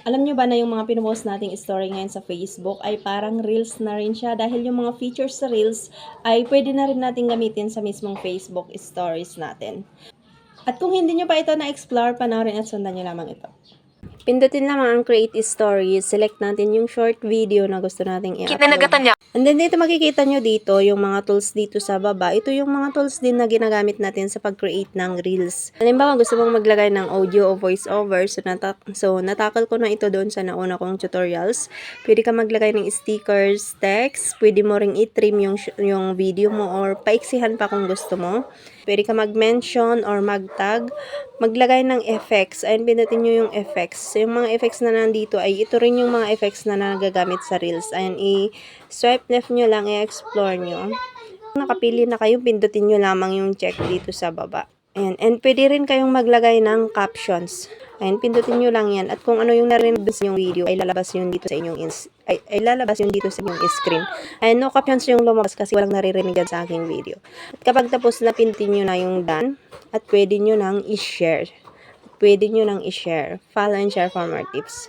Alam nyo ba na yung mga pinupost nating story ngayon sa Facebook ay parang Reels na rin siya dahil yung mga features sa Reels ay pwede na rin natin gamitin sa mismong Facebook stories natin. At kung hindi nyo pa ito na-explore, panoorin at sundan nyo lamang ito. Pindutin lamang ang create story, select natin yung short video na gusto nating i-upload. And then dito makikita nyo dito yung mga tools dito sa baba. Ito yung mga tools din na ginagamit natin sa pag-create ng reels. Halimbawa gusto mong maglagay ng audio o voice over, so natakal ko na ito doon sa nauna kong tutorials. Pwede ka maglagay ng stickers, text, pwede mo ring i-trim yung video mo or paiksihan pa kung gusto mo. Pwede ka mag-mention or mag-tag, maglagay ng effects. Ayun, pindutin nyo yung effects. Yung mga effects na nandito ay ito rin yung mga effects na nagagamit sa Reels. Ayun, i-swipe left nyo lang, i-explore nyo. Kung nakapili na kayo, pindutin nyo lamang yung check dito sa baba. Ayan, and pwede rin kayong maglagay ng captions. Ayun, pindutin nyo lang yan. At kung ano yung narinig sa inyong video, ay lalabas yun dito sa inyong lalabas yun dito sa inyong screen. Ayun, no captions yung lumabas kasi walang naririnig dyan sa aking video. At kapag tapos na, pindutin nyo na yung done. At pwede nyo nang i-share. Follow and share for more tips.